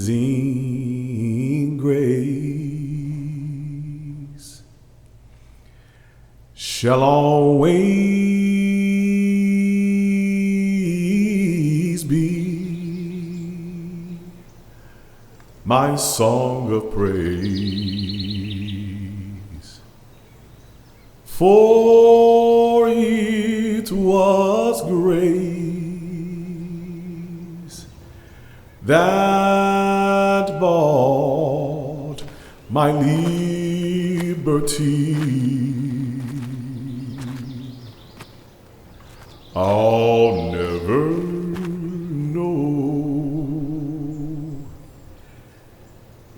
amazing grace shall always be my song of praise, for it was grace that bought my liberty. I'll never know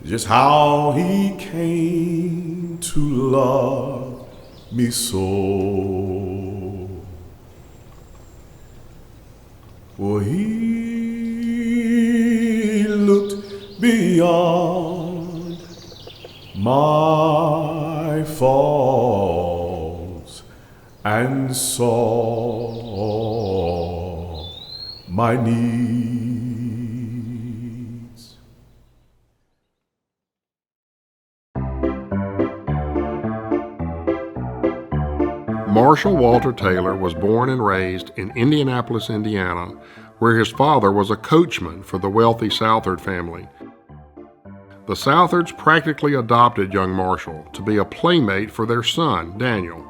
just how he came to love me so. For he looked beyond my faults and saw my needs. Marshall Walter Taylor was born and raised in Indianapolis, Indiana, where his father was a coachman for the wealthy Southard family. The Southards practically adopted young Marshall to be a playmate for their son, Daniel.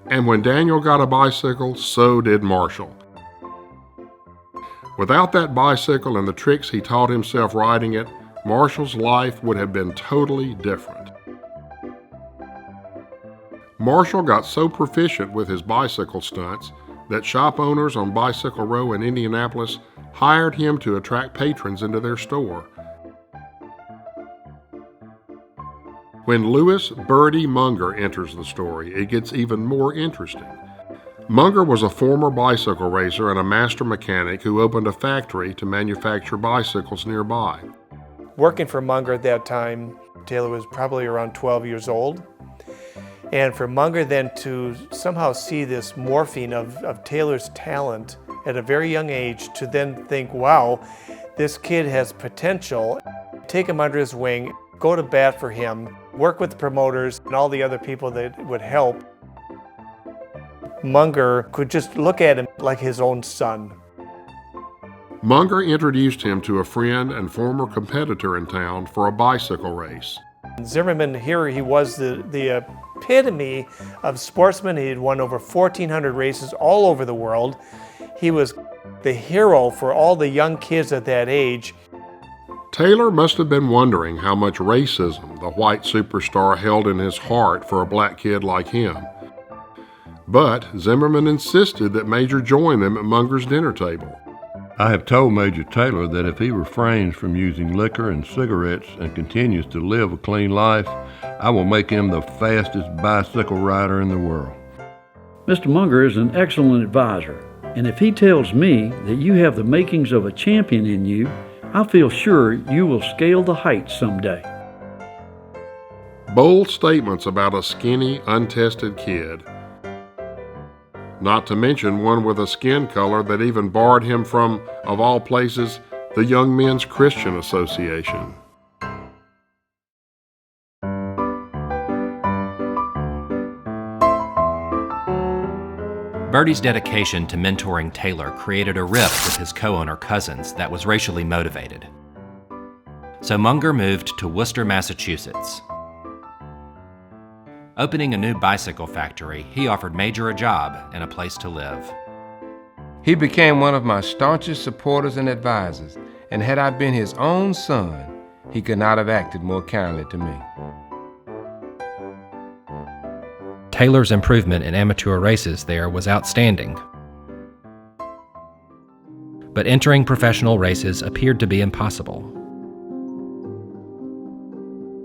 And when Daniel got a bicycle, so did Marshall. Without that bicycle and the tricks he taught himself riding it, Marshall's life would have been totally different. Marshall got so proficient with his bicycle stunts that shop owners on Bicycle Row in Indianapolis hired him to attract patrons into their store. When Louis "Birdie" Munger enters the story, it gets even more interesting. Munger was a former bicycle racer and a master mechanic who opened a factory to manufacture bicycles nearby. Working for Munger at that time, Taylor was probably around 12 years old. And for Munger then to somehow see this morphing of Taylor's talent at a very young age, to then think, wow, this kid has potential, take him under his wing, go to bat for him, work with the promoters and all the other people that would help. Munger could just look at him like his own son. Munger introduced him to a friend and former competitor in town for a bicycle race. Zimmerman, here he was the epitome of sportsman. He had won over 1,400 races all over the world. He was the hero for all the young kids at that age. Taylor must have been wondering how much racism the white superstar held in his heart for a black kid like him. But Zimmerman insisted that Major join them at Munger's dinner table. I have told Major Taylor that if he refrains from using liquor and cigarettes and continues to live a clean life, I will make him the fastest bicycle rider in the world. Mr. Munger is an excellent advisor, and if he tells me that you have the makings of a champion in you, I feel sure you will scale the heights someday. Bold statements about a skinny, untested kid. Not to mention one with a skin color that even barred him from, of all places, the Young Men's Christian Association. Birdie's dedication to mentoring Taylor created a rift with his co-owner cousins that was racially motivated. So Munger moved to Worcester, Massachusetts. Opening a new bicycle factory, he offered Major a job and a place to live. He became one of my staunchest supporters and advisors, and had I been his own son, he could not have acted more kindly to me. Taylor's improvement in amateur races there was outstanding. But entering professional races appeared to be impossible.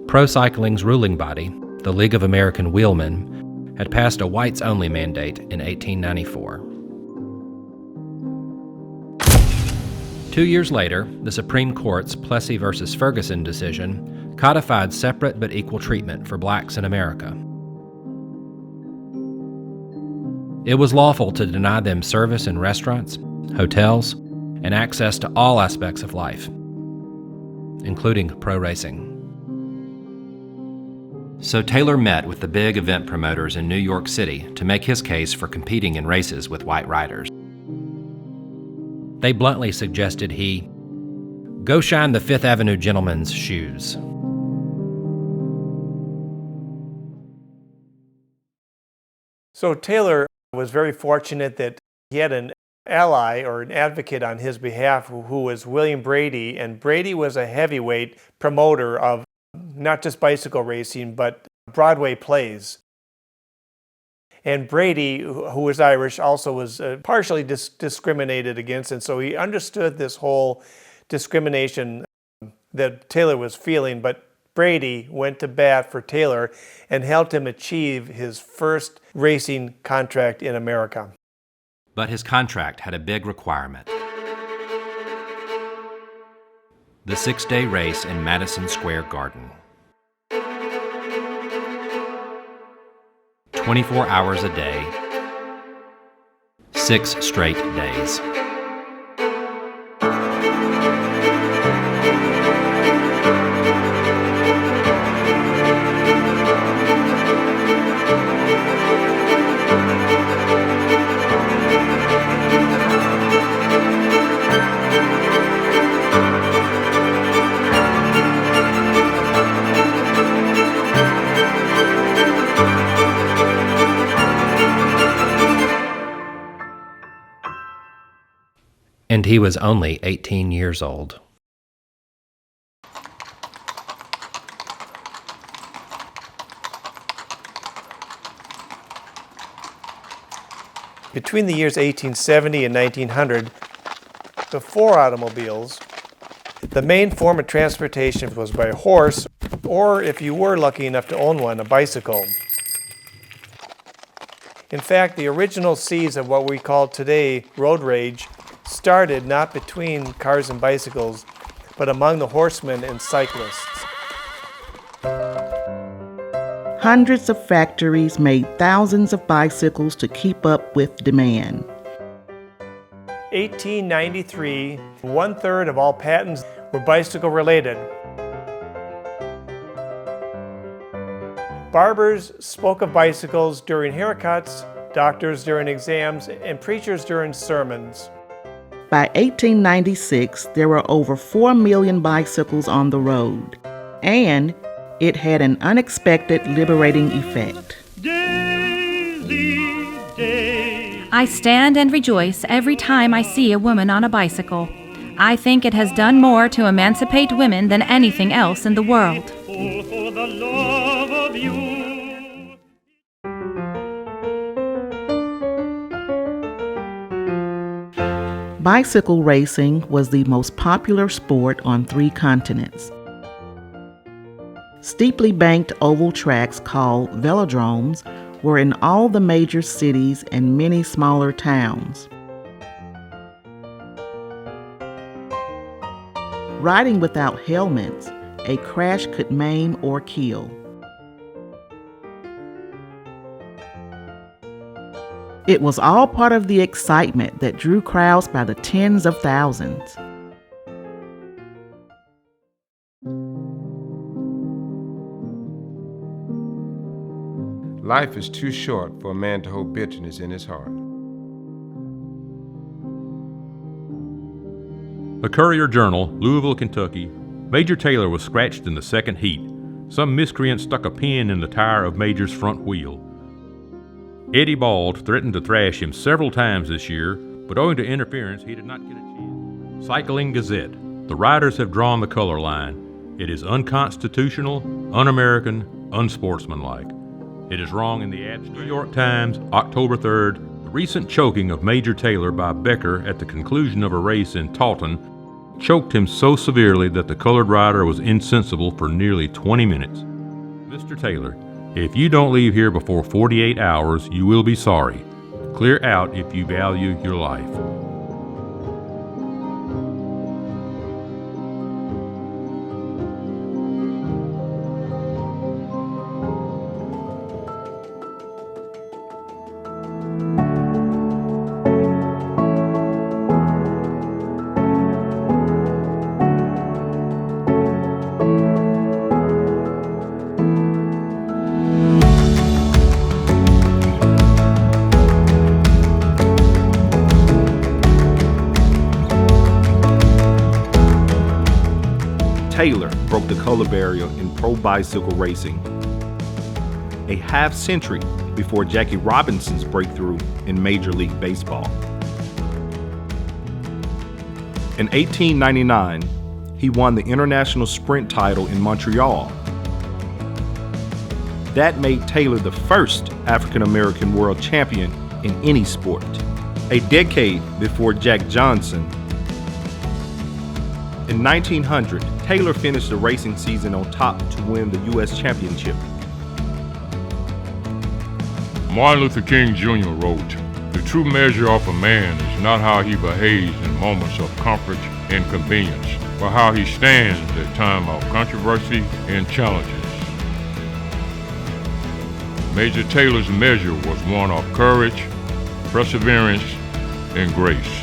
Pro cycling's ruling body, the League of American Wheelmen, had passed a whites-only mandate in 1894. 2 years later, the Supreme Court's Plessy v. Ferguson decision codified separate but equal treatment for blacks in America. It was lawful to deny them service in restaurants, hotels, and access to all aspects of life. including pro racing. So Taylor met with the big event promoters in New York City to make his case for competing in races with white riders. They bluntly suggested he go shine the Fifth Avenue gentleman's shoes. So Taylor was very fortunate that he had an ally or an advocate on his behalf who was William Brady, and Brady was a heavyweight promoter of not just bicycle racing, but Broadway plays. And Brady, who was Irish, also was partially discriminated against, and so he understood this whole discrimination that Taylor was feeling, but Brady went to bat for Taylor and helped him achieve his first racing contract in America. But his contract had a big requirement. The 6-day race in Madison Square Garden. 24 hours a day, 6 straight days. And he was only 18 years old. Between the years 1870 and 1900, before automobiles, the main form of transportation was by horse, or if you were lucky enough to own one, a bicycle. In fact, the original seeds of what we call today road rage started not between cars and bicycles, but among the horsemen and cyclists. Hundreds of factories made thousands of bicycles to keep up with demand. 1893, 1/3 of all patents were bicycle related. Barbers spoke of bicycles during haircuts, doctors during exams, and preachers during sermons. By 1896, there were over 4 million bicycles on the road, and it had an unexpected liberating effect. I stand and rejoice every time I see a woman on a bicycle. I think it has done more to emancipate women than anything else in the world. For the love of you. Bicycle racing was the most popular sport on 3 continents. Steeply banked oval tracks called velodromes were in all the major cities and many smaller towns. Riding without helmets, a crash could maim or kill. It was all part of the excitement that drew crowds by the tens of thousands. Life is too short for a man to hold bitterness in his heart. The Courier-Journal, Louisville, Kentucky. Major Taylor was scratched in the second heat. Some miscreant stuck a pin in the tire of Major's front wheel. Eddie Bald threatened to thrash him several times this year, but owing to interference, he did not get a chance. Cycling Gazette. The riders have drawn the color line. It is unconstitutional, un-American, unsportsmanlike. It is wrong in the abstract. New York Times, October 3rd. The recent choking of Major Taylor by Becker at the conclusion of a race in Taunton choked him so severely that the colored rider was insensible for nearly 20 minutes. Mr. Taylor, if you don't leave here before 48 hours, you will be sorry. Clear out if you value your life. Taylor broke the color barrier in pro bicycle racing, a half century before Jackie Robinson's breakthrough in Major League Baseball. In 1899, he won the international sprint title in Montreal. That made Taylor the first African-American world champion in any sport, a decade before Jack Johnson. In 1900, Taylor finished the racing season on top to win the U.S. championship. Martin Luther King Jr. wrote, "The true measure of a man is not how he behaves in moments of comfort and convenience, but how he stands at time of controversy and challenges." Major Taylor's measure was one of courage, perseverance, and grace.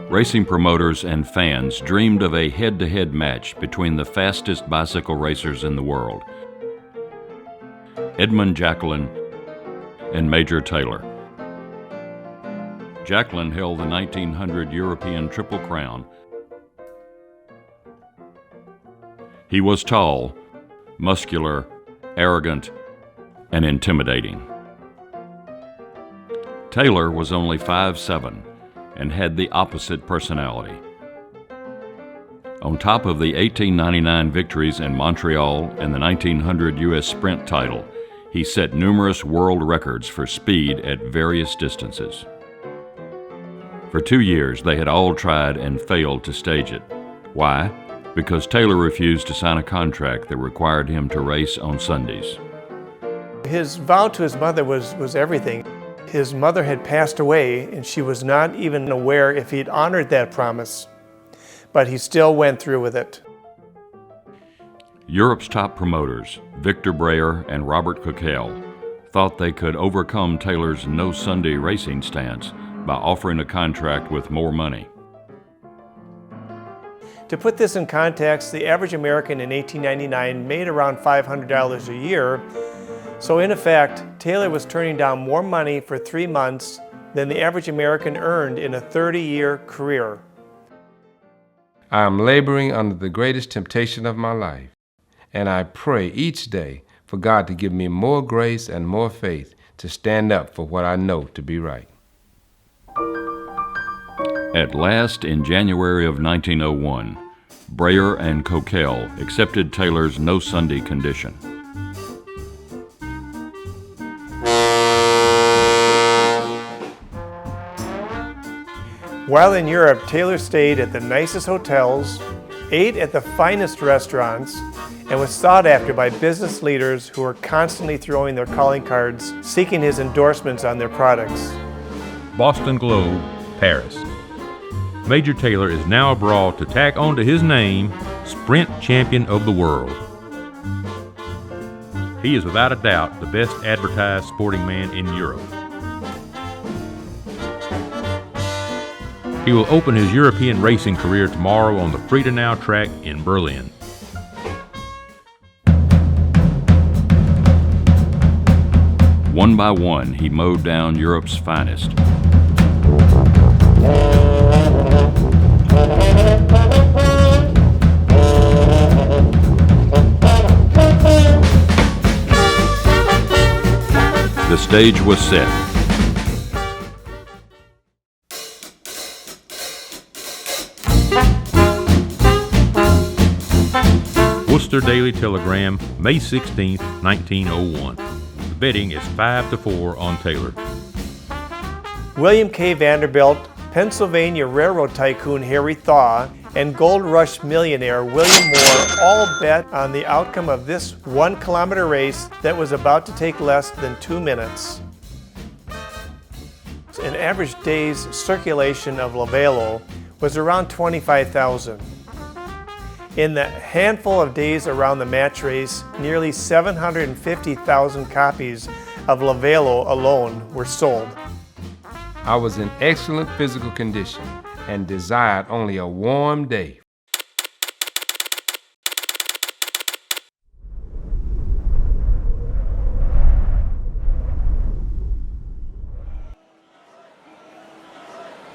Racing promoters and fans dreamed of a head-to-head match between the fastest bicycle racers in the world, Edmund Jacquelin and Major Taylor. Jacquelin held the 1900 European Triple Crown. He was tall, muscular, arrogant, and intimidating. Taylor was only 5'7" and had the opposite personality. On top of the 1899 victories in Montreal and the 1900 U.S. Sprint title, he set numerous world records for speed at various distances. For 2 years, they had all tried and failed to stage it. Why? Because Taylor refused to sign a contract that required him to race on Sundays. His vow to his mother was everything. His mother had passed away, and she was not even aware if he'd honored that promise, but he still went through with it. Europe's top promoters, Victor Breyer and Robert Coquelle, thought they could overcome Taylor's no Sunday racing stance by offering a contract with more money. To put this in context, the average American in 1899 made around $500 a year, so in effect, Taylor was turning down more money for 3 months than the average American earned in a 30-year career. I am laboring under the greatest temptation of my life, and I pray each day for God to give me more grace and more faith to stand up for what I know to be right. At last, in January of 1901, Breyer and Coquelle accepted Taylor's no Sunday condition. While in Europe, Taylor stayed at the nicest hotels, ate at the finest restaurants, and was sought after by business leaders who were constantly throwing their calling cards, seeking his endorsements on their products. Boston Globe, Paris. Major Taylor is now abroad to tack onto his name, Sprint Champion of the World. He is without a doubt the best advertised sporting man in Europe. He will open his European racing career tomorrow on the Friedenau track in Berlin. One by one, he mowed down Europe's finest. The stage was set. Worcester Daily Telegram, May 16, 1901. The betting is 5-4 on Taylor. William K. Vanderbilt, Pennsylvania railroad tycoon Harry Thaw, and gold rush millionaire William Moore all bet on the outcome of this 1-kilometer race that was about to take less than 2 minutes. An average day's circulation of Lavelo was around 25,000. In the handful of days around the match race, nearly 750,000 copies of Lavelo alone were sold. I was in excellent physical condition and desired only a warm day.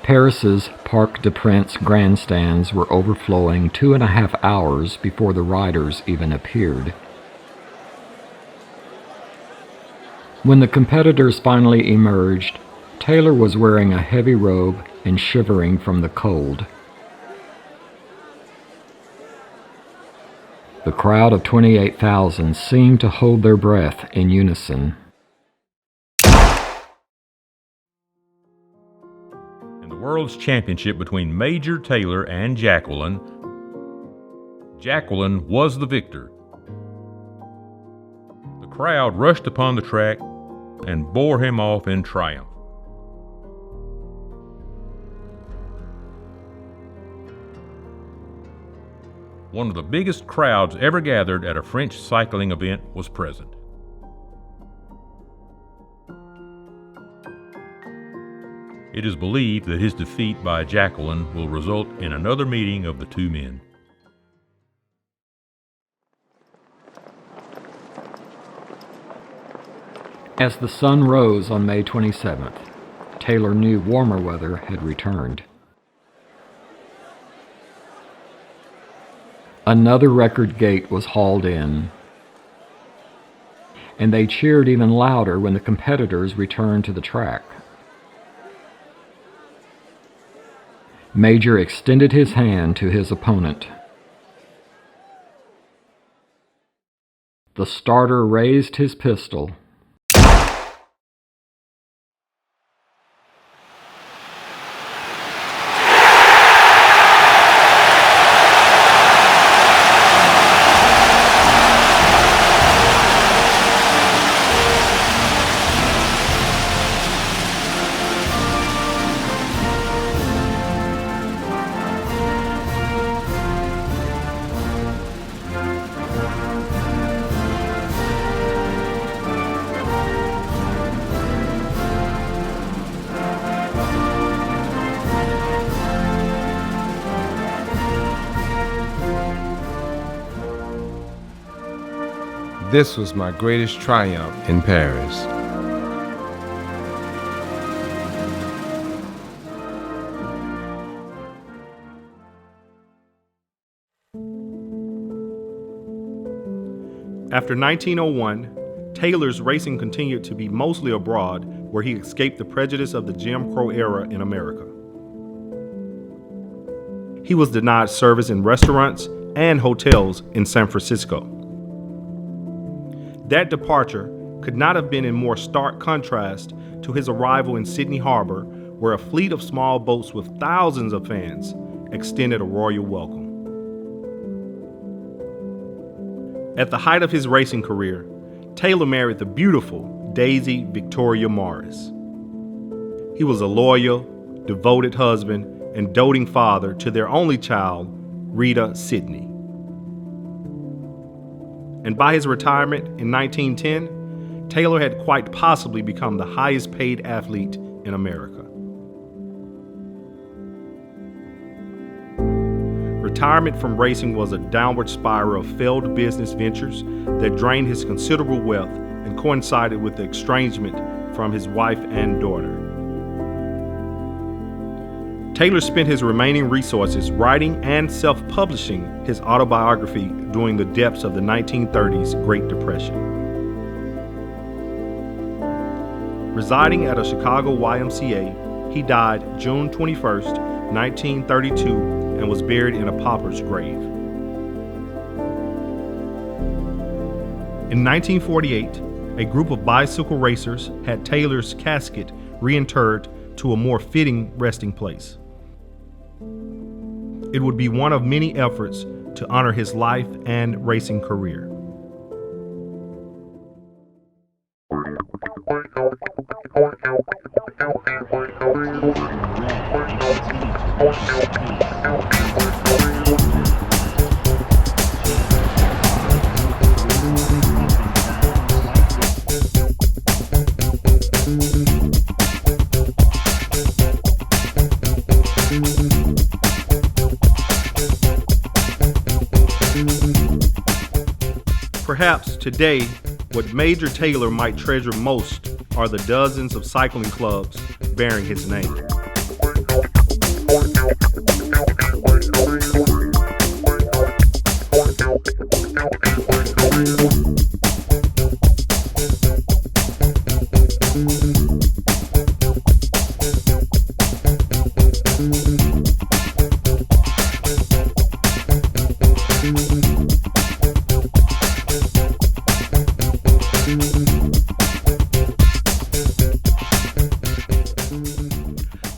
Paris's Parc des Princes grandstands were overflowing 2.5 hours before the riders even appeared. When the competitors finally emerged, Taylor was wearing a heavy robe and shivering from the cold. The crowd of 28,000 seemed to hold their breath in unison. In the World's Championship between Major Taylor and Jacqueline, Jacqueline was the victor. The crowd rushed upon the track and bore him off in triumph. One of the biggest crowds ever gathered at a French cycling event was present. It is believed that his defeat by Jacqueline will result in another meeting of the two men. As the sun rose on May 27th, Taylor knew warmer weather had returned. Another record gate was hauled in, and they cheered even louder when the competitors returned to the track. Major extended his hand to his opponent. The starter raised his pistol. This was my greatest triumph in Paris. After 1901, Taylor's racing continued to be mostly abroad, where he escaped the prejudice of the Jim Crow era in America. He was denied service in restaurants and hotels in San Francisco. That departure could not have been in more stark contrast to his arrival in Sydney Harbor, where a fleet of small boats with thousands of fans extended a royal welcome. At the height of his racing career, Taylor married the beautiful Daisy Victoria Morris. He was a loyal, devoted husband and doting father to their only child, Rita Sidney. And by his retirement in 1910, Taylor had quite possibly become the highest paid athlete in America. Retirement from racing was a downward spiral of failed business ventures that drained his considerable wealth and coincided with the estrangement from his wife and daughter. Taylor spent his remaining resources writing and self-publishing his autobiography during the depths of the 1930s Great Depression. Residing at a Chicago YMCA, he died June 21st, 1932, and was buried in a pauper's grave. In 1948, a group of bicycle racers had Taylor's casket reinterred to a more fitting resting place. It would be one of many efforts to honor his life and racing career. Perhaps today, what Major Taylor might treasure most are the dozens of cycling clubs bearing his name.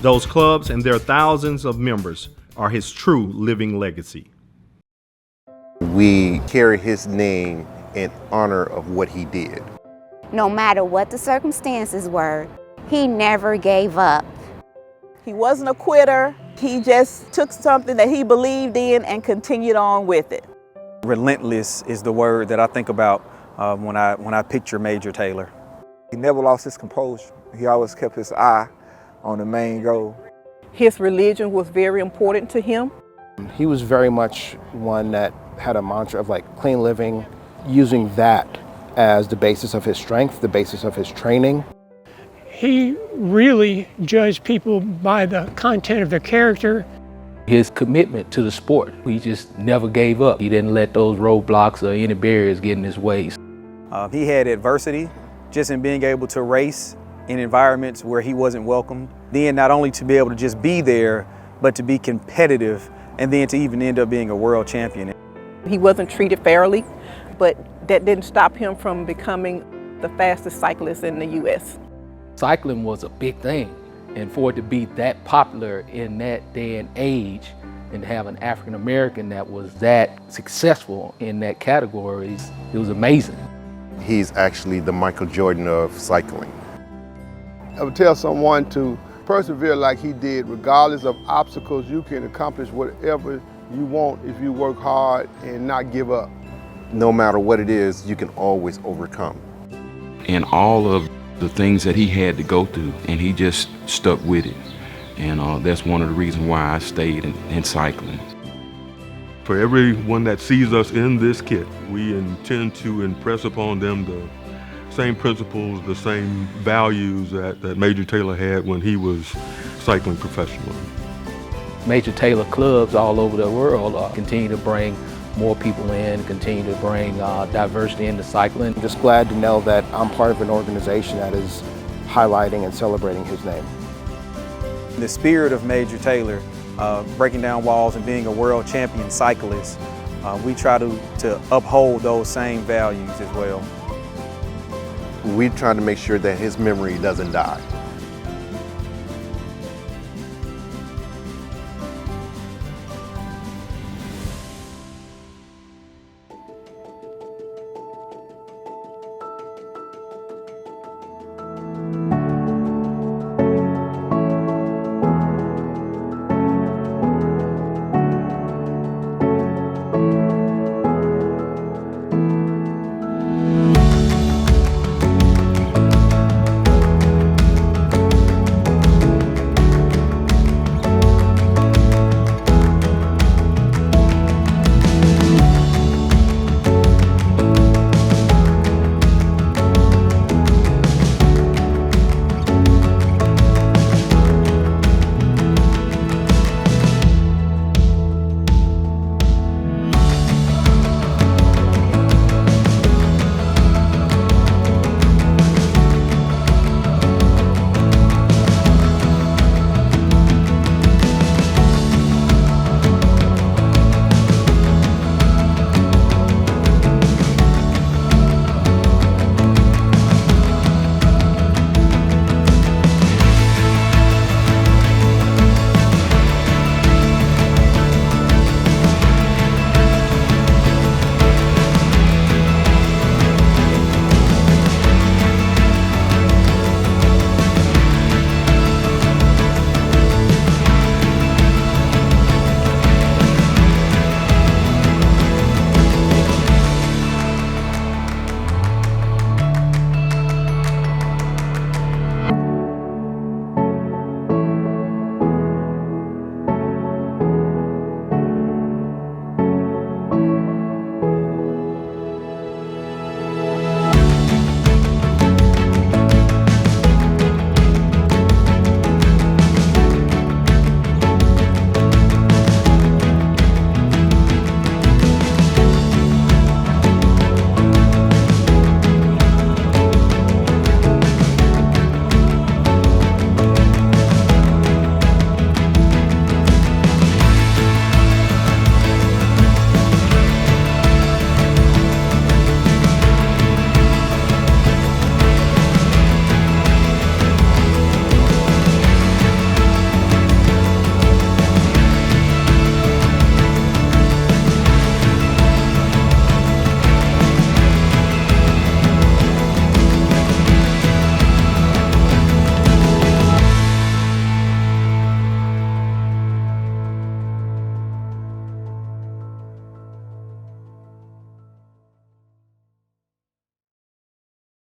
Those clubs and their thousands of members are his true living legacy. We carry his name in honor of what he did. No matter what the circumstances were, he never gave up. He wasn't a quitter. He just took something that he believed in and continued on with it. Relentless is the word that I think about when I picture Major Taylor. He never lost his composure. He always kept his eye on the main goal. His religion was very important to him. He was very much one that had a mantra of clean living, using that as the basis of his strength, the basis of his training. He really judged people by the content of their character. His commitment to the sport, he just never gave up. He didn't let those roadblocks or any barriers get in his way. He had adversity just in being able to race in environments where he wasn't welcomed. Then not only to be able to just be there, but to be competitive and then to even end up being a world champion. He wasn't treated fairly, but that didn't stop him from becoming the fastest cyclist in the U.S. Cycling was a big thing, and for it to be that popular in that day and age and to have an African American that was that successful in that category, it was amazing. He's actually the Michael Jordan of cycling. I would tell someone to persevere like he did. Regardless of obstacles, you can accomplish whatever you want if you work hard and not give up. No matter what it is, you can always overcome. And all of the things that he had to go through, and he just stuck with it. And that's one of the reasons why I stayed in cycling. For everyone that sees us in this kit, we intend to impress upon them the same principles, the same values that Major Taylor had when he was cycling professionally. Major Taylor clubs all over the world continue to bring more people in, continue to bring diversity into cycling. I'm just glad to know that I'm part of an organization that is highlighting and celebrating his name. The spirit of Major Taylor, breaking down walls and being a world champion cyclist, we try to uphold those same values as well. We try to make sure that his memory doesn't die.